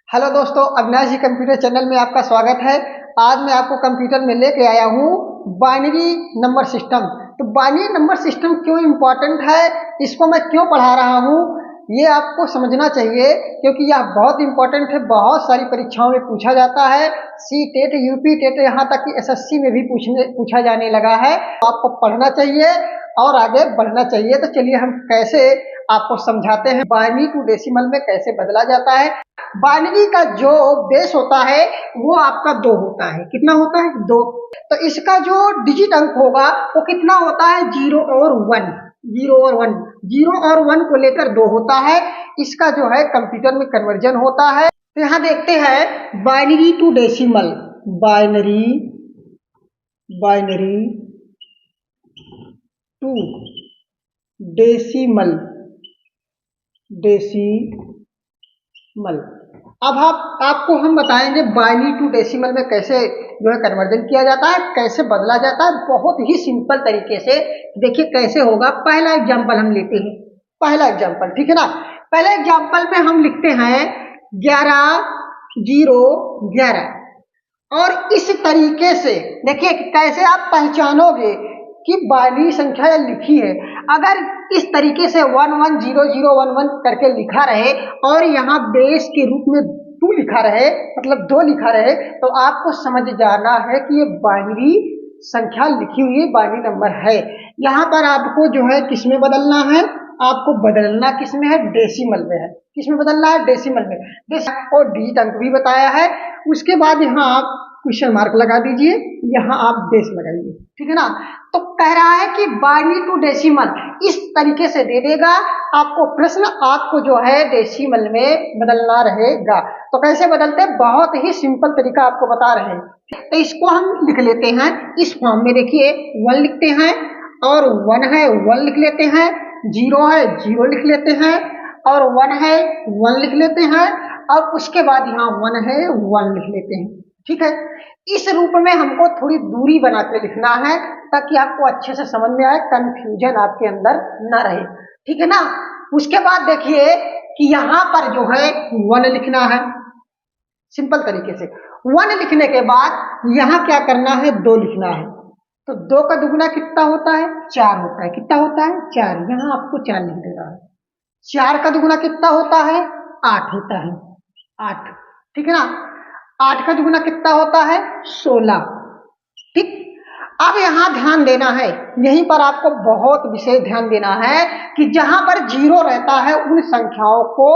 Hello दोस्तों, अविनाश जी computer channel में आपका स्वागत है। आज मैं आपको कंप्यूटर में लेके आया हूँ बाइनरी नंबर सिस्टम। तो बाइनरी नंबर सिस्टम क्यों इम्पोर्टेंट है, इसको मैं क्यों पढ़ा रहा हूँ, ये आपको समझना चाहिए क्योंकि यह बहुत इम्पोर्टेंट है। बहुत सारी परीक्षाओं में पूछा जाता है, सी टेट, यूपी टेट, यहाँ तक कि एसएससी में भी पूछा जाने लगा है। तो आपको पढ़ना चाहिए और आगे बढ़ना चाहिए। तो चलिए हम कैसे आपको समझाते हैं बाइनरी टू डेसिमल में कैसे बदला जाता है। बाइनरी का जो बेस होता है वो आपका 2 होता है। कितना होता है? 2। तो इसका जो डिजिट अंक होगा वो कितना होता है? 0 और 1। 0 और 1, 0 और 1 को लेकर 2 होता है। इसका जो है कंप्यूटर में कन्वर्जन होता है। तो यहाँ देखते हैं binary to decimal, binary binary to decimal, decimal. अब आपको हम बताएंगे बाइनरी टू डेसिमल में कैसे जो है कन्वर्जन किया जाता है, कैसे बदला जाता है। बहुत ही सिंपल तरीके से देखिए कैसे होगा। पहला एग्जांपल हम लेते हैं, पहला एग्जांपल, ठीक है ना। पहले एग्जांपल में हम लिखते हैं 11 0 11। और इस तरीके से देखिए कैसे आप पहचानोगे कि बाइनरी संख्या लिखी है। अगर इस तरीके से 110011 करके लिखा रहे और यहाँ बेस के रूप में 2 लिखा रहे, मतलब 2 लिखा रहे, तो आपको समझ जाना है कि ये बाइनरी संख्या लिखी हुई बाइनरी नंबर है। यहाँ पर आपको जो है किसमें बदलना है? आपको बदलना किसमें है? डेसिमल में है। किसमें बदलना है? डेसिमल में। और डिजिट अंक भी बताया है। उसके बाद यहाँ आप क्वेश्चन मार्क लगा दीजिए, यहाँ आप बेस लगाइए, ठीक है ना। तो कह रहा है कि बाइनरी टू डेसिमल इस तरीके से दे देगा आपको प्रश्न, आपको जो है डेसिमल में बदलना रहेगा। तो कैसे बदलते हैं? बहुत ही सिंपल तरीका आपको बता रहे हैं। तो इसको हम लिख लेते हैं इस फॉर्म में। देखिए 1 लिखते हैं और 1 है 1 लिख लेते हैं, 0 है 0 लिख लेते हैं और 1 है 1 लिख लेते हैं और उसके बाद यहाँ 1 है 1 लिख लेते हैं, ठीक है। इस रूप में हमको थोड़ी दूरी बना के लिखना है ताकि आपको अच्छे से समझ में आए, कंफ्यूजन आपके अंदर ना रहे, ठीक है ना। उसके बाद देखिए कि यहाँ पर जो है 1 लिखना है सिंपल तरीके से। 1 लिखने के बाद यहाँ क्या करना है? 2 लिखना है। तो 2 का दुगुना कितना होता है? 4 होता है। कितना होता है? 4। यहाँ आपको 4 लिख देना है। 4 का दुगुना कितना होता है? 8 होता है। 8, ठीक है ना। 8 का दुगुना कितना होता है? 16, ठीक। अब यहाँ ध्यान देना है, यहीं पर आपको बहुत विशेष ध्यान देना है कि जहां पर 0 रहता है उन संख्याओं को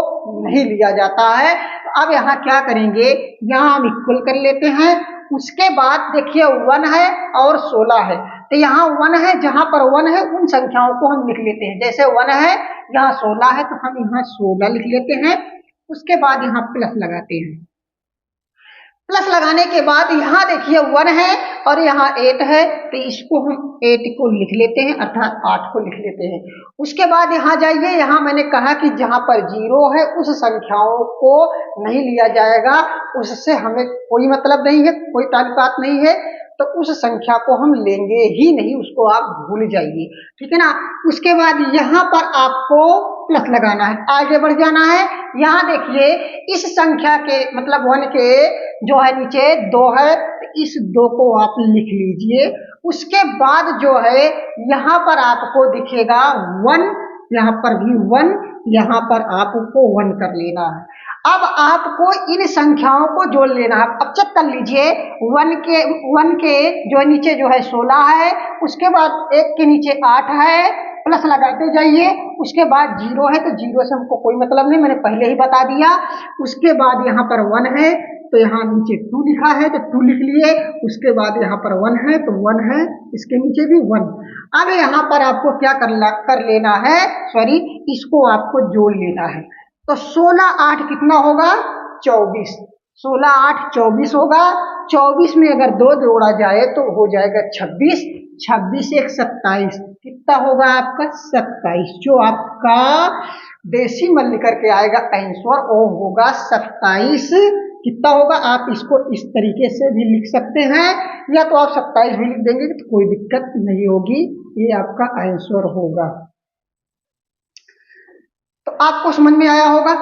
नहीं लिया जाता है। तो अब यहाँ क्या करेंगे? यहाँ हम इक्वल कर लेते हैं। उसके बाद देखिए 1 है और 16 है, तो यहाँ 1 है, जहां पर 1 है उन संख्याओं को हम लिख लेते हैं। जैसे 1 है यहाँ 16 है तो हम यहाँ 16 लिख लेते हैं। उसके बाद यहाँ प्लस लगाते हैं। प्लस लगाने के बाद यहाँ देखिए 1 है और यहाँ 8 है, तो इसको हम 8 को लिख लेते हैं, अर्थात 8 को लिख लेते हैं। उसके बाद यहाँ जाइए, यहाँ मैंने कहा कि जहाँ पर 0 है उस संख्याओं को नहीं लिया जाएगा, उससे हमें कोई मतलब नहीं है, कोई ताल्लुकात नहीं है, तो उस संख्या को हम लेंगे ही नहीं, उसको आप भूल जाइए, ठीक है ना। उसके बाद यहाँ पर आपको प्लस लगाना है, आगे बढ़ जाना है। यहाँ देखिए इस संख्या के मतलब 1 के जो है नीचे 2 है, इस 2 को आप लिख लीजिए। उसके बाद जो है यहाँ पर आपको दिखेगा 1, यहाँ पर भी 1, यहाँ पर आपको 1 कर लेना है। अब आपको इन संख्याओं को जोड़ लेना है। अब चेक कर लीजिए 1 के जो नीचे जो है 16 है, उसके बाद 1 के नीचे 8 है, प्लस लगाते जाइए। उसके बाद 0 है तो 0 से हमको कोई मतलब नहीं, मैंने पहले ही बता दिया। उसके बाद यहाँ पर 1 है तो यहाँ नीचे 2 लिखा है तो 2 लिख लिए। उसके बाद यहाँ पर 1 है तो 1 है, इसके नीचे भी 1। अब यहाँ पर आपको क्या कर लेना है, सॉरी, इसको आपको जोड़ लेना है। तो 16 8 कितना होगा? 24। 16 8 24 होगा। 24 में अगर 2 जोड़ा जाए तो हो जाएगा 26। 26 1 27, कितना होगा आपका? 27। जो आपका डेसिमल निकल के आएगा आंसर वो होगा 27। कितना होगा? आप इसको इस तरीके से भी लिख सकते हैं, या तो आप 27 भी लिख देंगे तो कोई दिक्कत नहीं होगी, ये आपका आंसर होगा। तो आपको समझ में आया होगा।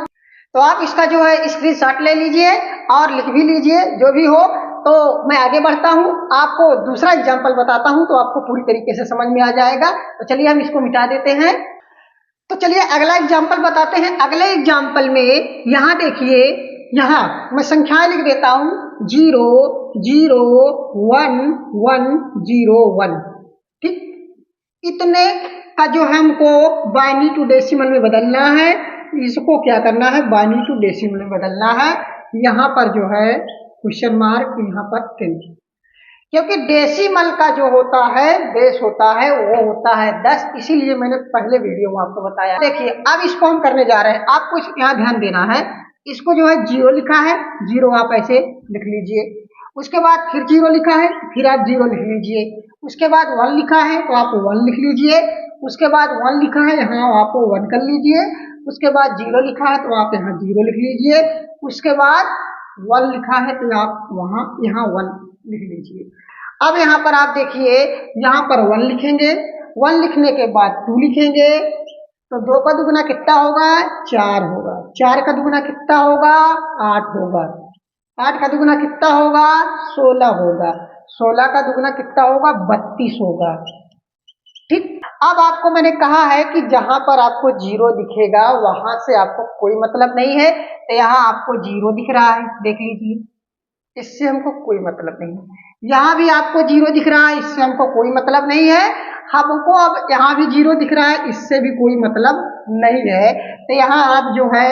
तो आप इसका जो है स्क्रीनशॉट ले लीजिए और लिख भी लीजिए जो भी हो। तो मैं आगे बढ़ता हूँ, आपको दूसरा एग्जाम्पल बताता हूँ तो आपको पूरी तरीके से समझ में आ जाएगा। तो चलिए हम इसको मिटा देते हैं। तो चलिए अगला एग्जाम्पल बताते हैं। अगले एग्जाम्पल में यहाँ देखिए, यहाँ मैं संख्याएं लिख देता हूँ 0 0 1 1 0 1। ठीक, इतने का जो है हमको बाइनरी टू डेसिमल में बदलना है। इसको क्या करना है, बाइनरी टू डेसिमल में बदलना है। यहाँ पर जो है क्वेश्चन मार्क, यहाँ पर 10, क्योंकि डेसिमल का जो होता है बेस होता है वो होता है 10, इसीलिए मैंने पहले वीडियो में आपको बताया। देखिए अब इसको हम करने जा रहे हैं, आपको यहाँ ध्यान देना है। इसको जो है 0 लिखा है, 0 आप ऐसे लिख लीजिए। उसके बाद फिर 0 लिखा है, फिर आप 0 लिख लीजिए। उसके बाद 1 लिखा है तो आप 1 लिख लीजिए। उसके बाद 1 लिखा है, यहाँ आप 1 कर लीजिए। उसके बाद 0 लिखा है तो आप यहाँ 0 लिख लीजिए। उसके बाद 1 लिखा है तो आप वहाँ यहाँ 1 लिख लीजिए। अब यहाँ पर आप देखिए, यहाँ पर 1 लिखेंगे, 1 लिखने के बाद 2 लिखेंगे तो 2 का दुगुना कितना होगा, 4 होगा। 4 का दुगुना कितना होगा, 8 होगा। 8 का दुगुना कितना होगा, 16 होगा। 16 का दुगुना कितना होगा, 32 होगा। ठीक, अब आपको मैंने कहा है कि जहां पर आपको 0 दिखेगा वहां से आपको कोई मतलब नहीं है। तो यहाँ आपको 0 दिख रहा है, देख लीजिए, इससे हमको कोई मतलब नहीं है। यहाँ भी आपको 0 दिख रहा है, इससे हमको कोई मतलब नहीं है। हमको अब यहाँ भी 0 दिख रहा है, इससे भी कोई मतलब नहीं है। तो यहाँ आप जो है,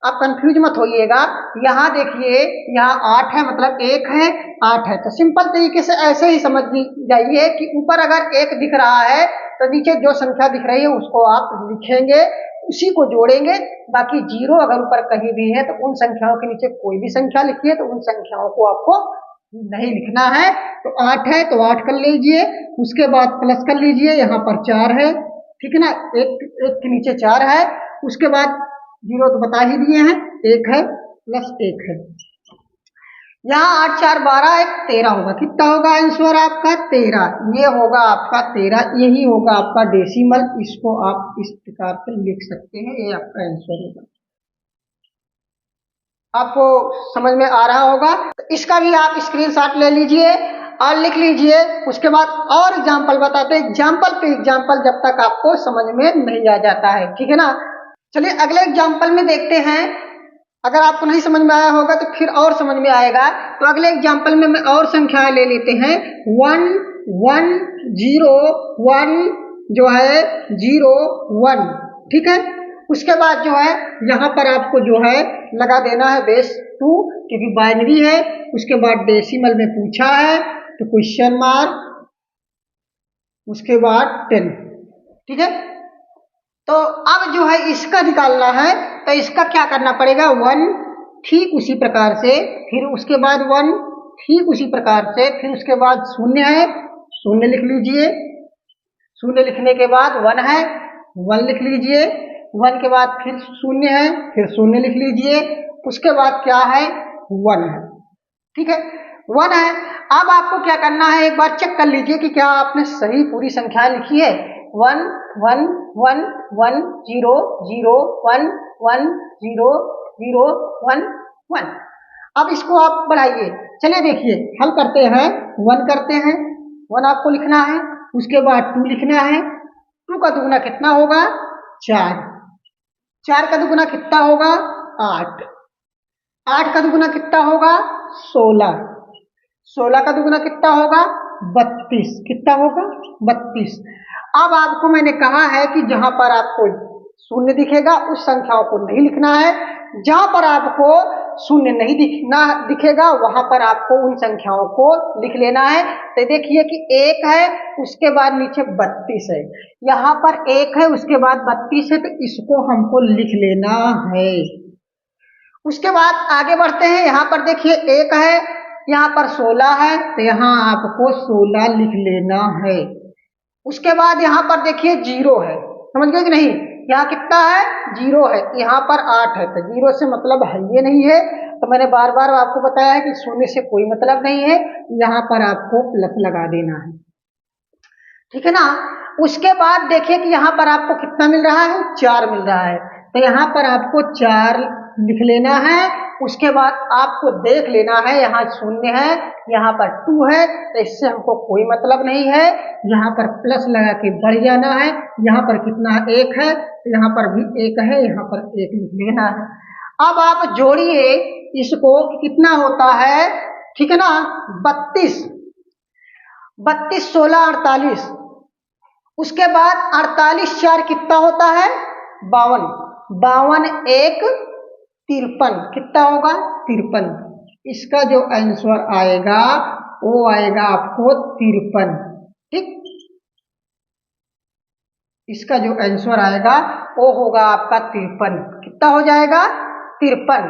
आप कंफ्यूज मत होइएगा। यहाँ देखिए, यहाँ 8 है मतलब 1 है, 8 है। तो सिंपल तरीके से ऐसे ही समझ जाइए कि ऊपर अगर 1 दिख रहा है तो नीचे जो संख्या दिख रही है उसको आप लिखेंगे, उसी को जोड़ेंगे। बाकी 0 अगर ऊपर कहीं भी है तो उन संख्याओं के नीचे कोई भी संख्या लिखिए, तो उन संख्याओं को आपको नहीं लिखना है। तो 8 है तो 8 कर लीजिए। उसके बाद प्लस कर लीजिए, यहाँ पर 4 है, ठीक है ना, एक के नीचे 4 है। उसके बाद 0 तो बता ही दिए हैं, 1 है प्लस 1 है। यहाँ 8 4 12 1 13 होगा। कितना होगा आंसर आपका, 13। ये होगा आपका 13, यही होगा आपका डेसिमल। इसको आप इस प्रकार से लिख सकते हैं, ये आपका आंसर होगा। आपको समझ में आ रहा होगा। तो इसका भी आप स्क्रीनशॉट ले लीजिए और लिख लीजिए। उसके बाद और एग्जाम्पल बताते हैं, एग्जाम्पल पे एग्जाम्पल, जब तक आपको समझ में नहीं आ जाता है, ठीक है ना। चलिए अगले एग्जाम्पल में देखते हैं। अगर आपको नहीं समझ में आया होगा तो फिर और समझ में आएगा। तो अगले एग्जाम्पल में मैं और संख्याएं ले लेते हैं। 1 1 0 1 जो है 0 1, ठीक है। उसके बाद जो है यहाँ पर आपको जो है लगा देना है बेस 2, क्योंकि बाइनरी है। उसके बाद डेसिमल में पूछा है तो क्वेश्चन मार्क, उसके बाद 10, ठीक है। तो अब जो है इसका निकालना है, तो इसका क्या करना पड़ेगा, 1 ठीक उसी प्रकार से, फिर उसके बाद 1 ठीक उसी प्रकार से, फिर उसके बाद 0 है, 0 लिख लीजिए। 0 लिखने के बाद 1 है, 1 लिख लीजिए। 1 के बाद फिर 0 है, फिर 0 लिख लीजिए। उसके बाद क्या है, 1 है, ठीक है, 1 है। अब आपको क्या करना है, एक बार चेक कर लीजिए कि क्या आपने सही पूरी संख्या लिखी है। 1 1 1 1 0 0 1 1 0 0 1 1। अब इसको आप बढ़ाइए। चलिए देखिए, हल करते हैं। 1 करते हैं, 1 आपको लिखना है। उसके बाद 2 लिखना है। 2 का दुगुना कितना होगा, 4। 4 का दुगुना कितना होगा, 8। 8 का दुगुना कितना होगा, 16। 16 का दुगुना कितना होगा, 32। कितना होगा, 32। अब आपको मैंने कहा है कि जहां पर आपको 0 दिखेगा उस संख्याओं को नहीं लिखना है। जहां पर आपको 0 नहीं दिखेगा वहां पर आपको उन संख्याओं को लिख लेना है। तो देखिए कि 1 है, उसके बाद नीचे 32 है। यहाँ पर 1 है, उसके बाद 32 है, तो इसको हमको लिख लेना है। उसके बाद आगे बढ़ते हैं। यहाँ पर देखिए 1 है, यहाँ पर 16 है, तो यहाँ आपको 16 लिख लेना है। उसके बाद यहाँ पर देखिए 0 है, समझ गए कि नहीं। यहाँ कितना है, 0 है, यहाँ पर 8 है, तो 0 से मतलब है ये नहीं है। तो मैंने बार बार आपको बताया है कि 0 से कोई मतलब नहीं है। यहाँ पर आपको प्लस लगा देना है, ठीक है ना। उसके बाद देखिए कि यहाँ पर आपको कितना मिल रहा है, 4 मिल रहा है, तो यहाँ पर आपको 4 लिख लेना है। उसके बाद आपको देख लेना है, यहाँ शून्य है, यहाँ पर 2 है, तो इससे हमको कोई मतलब नहीं है। यहाँ पर प्लस लगा के बढ़ जाना है। यहाँ पर कितना है? 1 है, तो यहाँ पर भी 1 है, यहाँ पर 1 लिख लेना है। अब आप जोड़िए इसको, कितना होता है, ठीक है ना, 32, 32, 16, 48। उसके बाद 48 4 कितना होता है? 52, 52 1 53, कितना होगा? 53। इसका जो आंसर आएगा वो आएगा आपको 53, ठीक। इसका जो आंसर आएगा वो होगा आपका 53। कितना हो जाएगा? 53।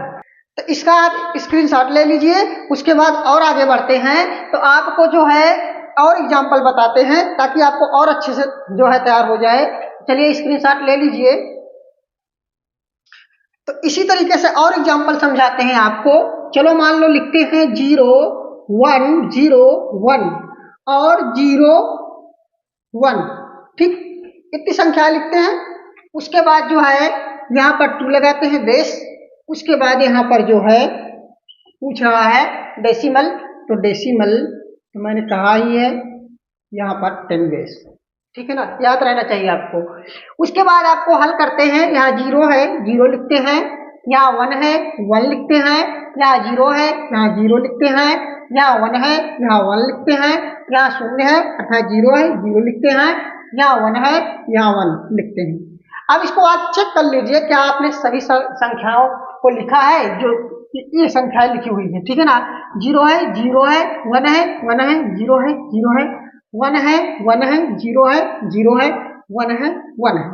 तो इसका आप स्क्रीनशॉट ले लीजिए। उसके बाद और आगे बढ़ते हैं, तो आपको जो है और एग्जाम्पल बताते हैं ताकि आपको और अच्छे से जो है तैयार हो जाए। चलिए स्क्रीनशॉट ले लीजिए। तो इसी तरीके से और एग्जाम्पल समझाते हैं आपको। चलो मान लो लिखते हैं 0 1 0 1 और 0 1, ठीक। इतनी संख्या लिखते हैं। उसके बाद जो है यहाँ पर 2 लगाते हैं बेस। उसके बाद यहाँ पर जो है पूछ रहा है डेसिमल, तो डेसिमल तो मैंने कहा ही है, यहाँ पर 10 बेस, ठीक है ना, याद रहना चाहिए आपको। उसके बाद आपको हल करते हैं। यहाँ 0 है, 0 लिखते हैं। यहाँ 1 है, 1 लिखते हैं। यहाँ 0 है, यहाँ 0 लिखते हैं। यहाँ 1 है, यहाँ 1 लिखते हैं। यहाँ 0 है अर्थात 0 है, 0 लिखते हैं। यहाँ 1 है, यहाँ 1 लिखते हैं। अब इसको आप चेक कर लीजिए क्या आपने सभी संख्याओं को लिखा है, जो ये संख्याएं लिखी हुई है, ठीक है ना। 0 है, 0 है, 1 है, 1 है, 0 है, 0 है, 1 है, 1 है, 0 है, 0 है, 1 है, 1 है।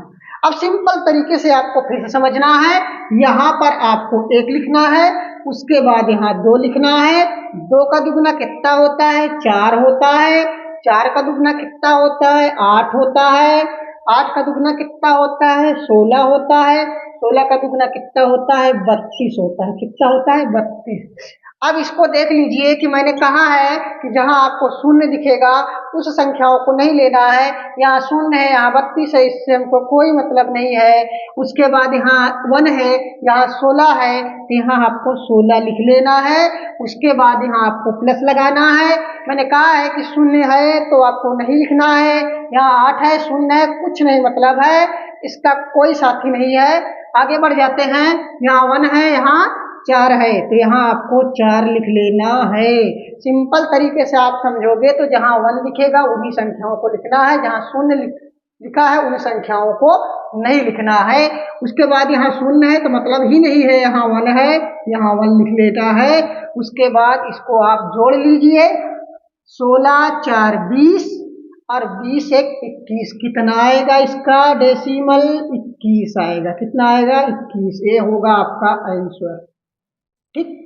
अब सिंपल तरीके से आपको फिर से समझना है। यहाँ पर आपको 1 लिखना है, उसके बाद यहाँ 2 लिखना है। 2 का दुगुना कितना होता है? 4 होता है। 4 का दुगुना कितना होता है? 8 होता है। 8 का दुगुना कितना होता है? 16 होता है। 16 का दुगुना कितना होता है? 32 होता है। कितना होता है? 32। अब इसको देख लीजिए कि मैंने कहा है कि जहां आपको शून्य दिखेगा उस संख्याओं को नहीं लेना है। यहाँ शून्य है, यहाँ 32 है, इससे हमको कोई मतलब नहीं है। उसके बाद यहाँ 1 है, यहाँ 16 है, तो यहाँ आपको 16 लिख लेना है। उसके बाद यहाँ आपको प्लस लगाना है। मैंने कहा है कि शून्य है तो आपको नहीं लिखना है। यहाँ 8 है, शून्य है, कुछ नहीं मतलब है, इसका कोई साथी नहीं है। आगे बढ़ जाते हैं। यहाँ 1 है, यहाँ 4 है, तो यहाँ आपको 4 लिख लेना है। सिंपल तरीके से आप समझोगे तो जहाँ 1 लिखेगा उन्हीं संख्याओं को लिखना है, जहाँ शून्य लिखा है उन संख्याओं को नहीं लिखना है। उसके बाद यहाँ शून्य है तो मतलब ही नहीं है, यहाँ 1 है, यहाँ 1 लिख लेना है। उसके बाद इसको आप जोड़ लीजिए। 16 4 20 और 20 1 21, कितना आएगा इसका डेसिमल? 21 आएगा। कितना आएगा? 21। ये होगा आपका आंसर, ठीक।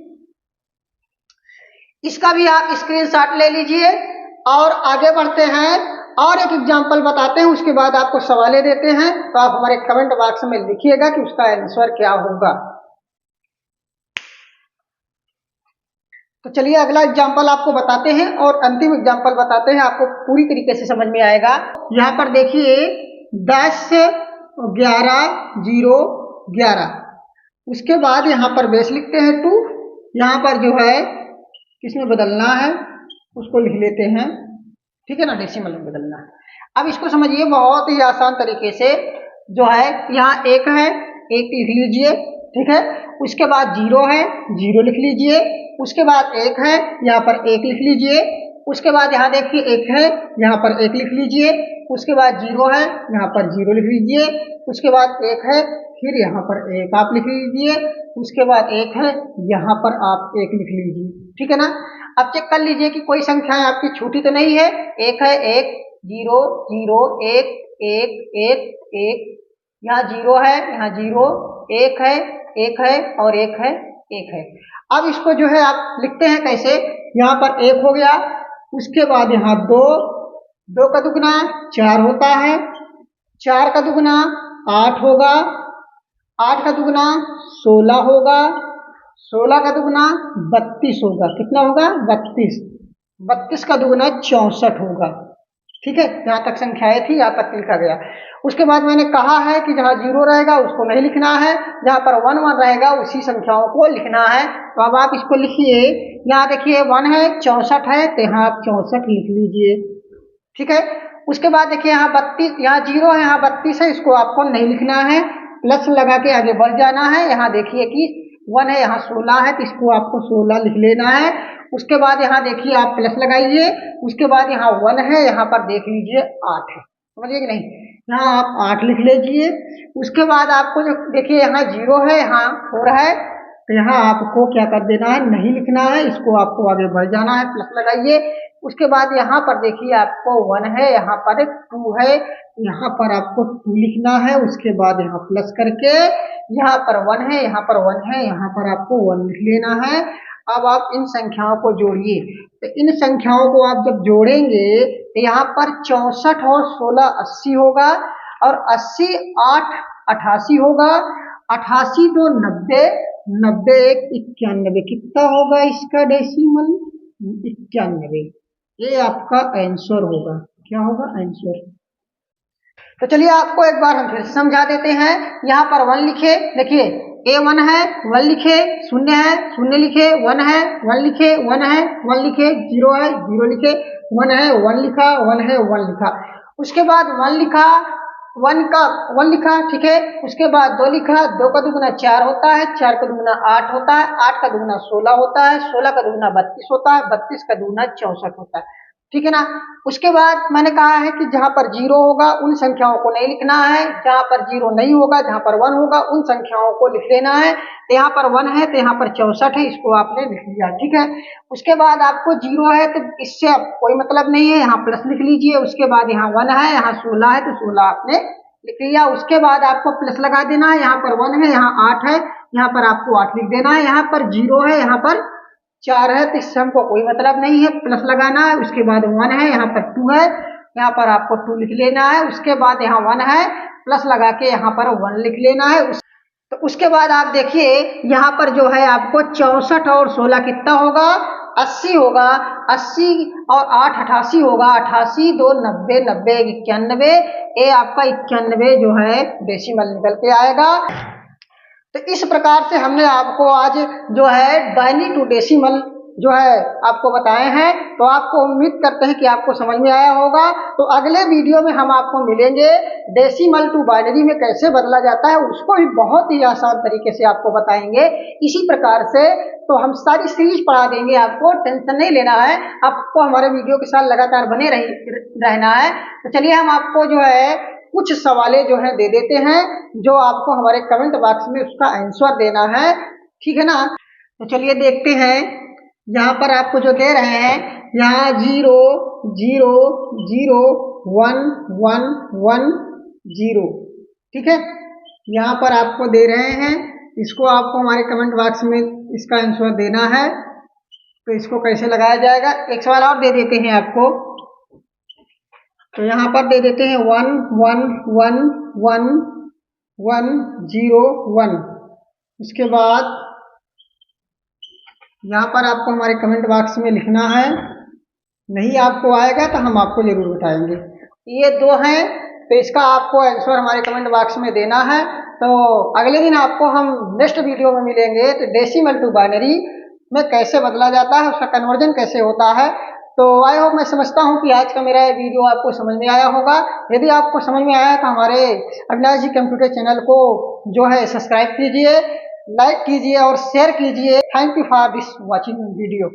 इसका भी आप स्क्रीनशॉट ले लीजिए और आगे बढ़ते हैं। और एक एग्जांपल बताते हैं, उसके बाद आपको सवालें देते हैं, तो आप हमारे कमेंट बॉक्स में लिखिएगा कि उसका आंसर क्या होगा। तो चलिए अगला एग्जांपल आपको बताते हैं और अंतिम एग्जांपल बताते हैं, आपको पूरी तरीके से समझ में आएगा। यहाँ पर देखिए 10 11 0 11। उसके बाद यहाँ पर बेस लिखते हैं 2। यहाँ पर जो है किसमें बदलना है उसको लिख लेते हैं, ठीक है ना, डेसिमल में बदलना है। अब इसको समझिए बहुत ही आसान तरीके से। जो है यहाँ 1 है, 1 लिख लीजिए, ठीक है। उसके बाद 0 है, 0 लिख लीजिए। उसके बाद 1 है, यहाँ पर 1 लिख लीजिए। उसके बाद यहाँ देखिए 1 है, यहाँ पर 1 लिख लीजिए। उसके बाद 0 है, यहाँ पर 0 लिख लीजिए। उसके बाद 1 है, फिर यहाँ पर 1 आप लिख लीजिए। उसके बाद 1 है, यहाँ पर आप 1 लिख लीजिए, ठीक है ना। अब चेक कर लीजिए कि कोई संख्याएं आपकी छूटी तो नहीं है। 1 है, 1 0 0 1 1 1 1, यहाँ 0 है, यहाँ 0 1 है, 1 है और 1 है, 1 है। अब इसको जो है आप लिखते हैं कैसे? यहाँ पर 1 हो गया। उसके बाद यहाँ 2, 2 का दुगुना 4 होता है। 4 का दुगुना 8 होगा। 8 का दुगुना 16 होगा। 16 का दुगुना 32 होगा। कितना होगा? 32। 32 का दुगुना 64 होगा। ठीक है, यहाँ तक संख्याएं थी, यहाँ तक लिखा गया। उसके बाद मैंने कहा है कि जहाँ 0 रहेगा उसको नहीं लिखना है, जहाँ पर 1 1 रहेगा उसी संख्याओं को लिखना है। तो अब आप इसको लिखिए। यहाँ देखिए 1 है, 64 है, तो यहाँ आप 64 लिख लीजिए। ठीक है। उसके बाद देखिए यहाँ 32, यहाँ 0 है, यहाँ 32 है, इसको आपको नहीं लिखना है, प्लस लगा के आगे बढ़ जाना है। यहाँ देखिए कि 1 है, यहाँ 16 है, तो इसको आपको 16 लिख लेना है। उसके बाद यहाँ देखिए आप प्लस लगाइए। उसके बाद यहाँ 1 है, यहाँ पर देख लीजिए 8 है, समझिए कि नहीं, यहाँ आप 8 लिख लीजिए। उसके बाद आपको जो देखिए यहाँ 0 है, यहाँ 4 है, तो यहाँ आपको क्या कर देना है, नहीं लिखना है, इसको आपको आगे बढ़ जाना है, प्लस लगाइए। उसके बाद यहाँ पर देखिए आपको 1 है, यहाँ पर 2 है, यहाँ पर आपको 2 लिखना है। उसके बाद यहाँ प्लस करके यहाँ पर 1 है, यहाँ पर 1 है, यहाँ पर आपको 1 लिख लेना है। अब आप इन संख्याओं को जोड़िए। तो इन संख्याओं को आप जब जोड़ेंगे तो यहाँ पर 64 और 16 80 होगा, और 80 8 88 होगा, 88 2 90, 90 1 91, कितना होगा इसका डेसिमल, 91। ये आपका आंसर होगा। क्या होगा, आंसर। तो चलिए आपको एक बार हम फिर समझा देते हैं। यहाँ पर 1 लिखे, देखिए A1 है, 1 लिखे, 0 है, 0 लिखे, 1 है, 1 लिखे, 1 है, 1 लिखे, 0 है, 0 लिखे, 1 है, 1 लिखा, 1 है, 1 लिखा। उसके बाद 1 लिखा, 1 का 1 लिखा, ठीक है। उसके बाद 2 लिखा, 2 का दुगुना 4 होता है, 4 का दुगुना 8 होता है, 8 का दुगुना 16 होता है, 16 का दुगुना 32 होता है, 32 का दुगुना 64 होता है, ठीक है ना। उसके बाद मैंने कहा है कि जहां पर 0 होगा उन संख्याओं को नहीं लिखना है, जहां पर 0 नहीं होगा, जहां पर 1 होगा उन संख्याओं को लिख लेना है। तो यहाँ पर 1 है, तो यहाँ पर 64 है, इसको आपने लिख लिया, ठीक है। उसके बाद आपको 0 है, तो इससे अब कोई मतलब नहीं है, यहाँ प्लस लिख लीजिए। उसके बाद यहाँ 1 है, यहाँ 16 है, तो 16 आपने लिख लिया। उसके बाद आपको प्लस लगा देना है, यहाँ पर 1 है, यहाँ 8 है, यहाँ पर आपको 8 लिख देना है। यहाँ पर 0 है, यहाँ पर 4 है, तो इससे हमको कोई मतलब नहीं है, प्लस लगाना है। उसके बाद 1 है, यहाँ पर 2 है, यहाँ पर आपको 2 लिख लेना है। उसके बाद यहाँ 1 है, प्लस लगा के यहाँ पर 1 लिख लेना है। तो उसके बाद आप देखिए यहाँ पर जो है आपको 64 और 16 कितना होगा, 80 होगा, 80 और 8 88 होगा, 88 2 90, 90 91, ये आपका 91 जो है डेसिमल निकल के आएगा। तो इस प्रकार से हमने आपको आज जो है बाइनरी टू डेसिमल जो है आपको बताए हैं। तो आपको उम्मीद करते हैं कि आपको समझ में आया होगा। तो अगले वीडियो में हम आपको मिलेंगे, डेसिमल टू बाइनरी में कैसे बदला जाता है उसको भी बहुत ही आसान तरीके से आपको बताएंगे। इसी प्रकार से तो हम सारी सीरीज पढ़ा देंगे, आपको टेंशन नहीं लेना है, आपको हमारे वीडियो के साथ लगातार बने रहना है। तो चलिए हम आपको जो है कुछ सवालें जो है दे देते हैं, जो आपको हमारे कमेंट बॉक्स में उसका आंसर देना है, ठीक है ना। तो चलिए देखते हैं, यहाँ पर आपको जो दे रहे हैं, यहाँ 0 0 0 1 1 1 0, ठीक है, यहाँ पर आपको दे रहे हैं। इसको आपको हमारे कमेंट बॉक्स में इसका आंसर देना है। तो इसको कैसे लगाया जाएगा, एक सवाल और दे देते हैं आपको। तो यहाँ पर दे देते हैं 1 1 1 1 1 0 1। उसके बाद यहाँ पर आपको हमारे कमेंट बॉक्स में लिखना है, नहीं आपको आएगा तो हम आपको जरूर बताएंगे। ये 2 हैं, तो इसका आपको आंसर हमारे कमेंट बॉक्स में देना है। तो अगले दिन आपको हम नेक्स्ट वीडियो में मिलेंगे, तो डेसिमल टू बाइनरी में कैसे बदला जाता है, उसका कन्वर्जन कैसे होता है। तो आई होप, मैं समझता हूँ कि आज का मेरा वीडियो आपको समझ में आया होगा। यदि आपको समझ में आया तो हमारे अविनाश जी कंप्यूटर चैनल को जो है सब्सक्राइब कीजिए, लाइक कीजिए और शेयर कीजिए। Thank you for this watching video.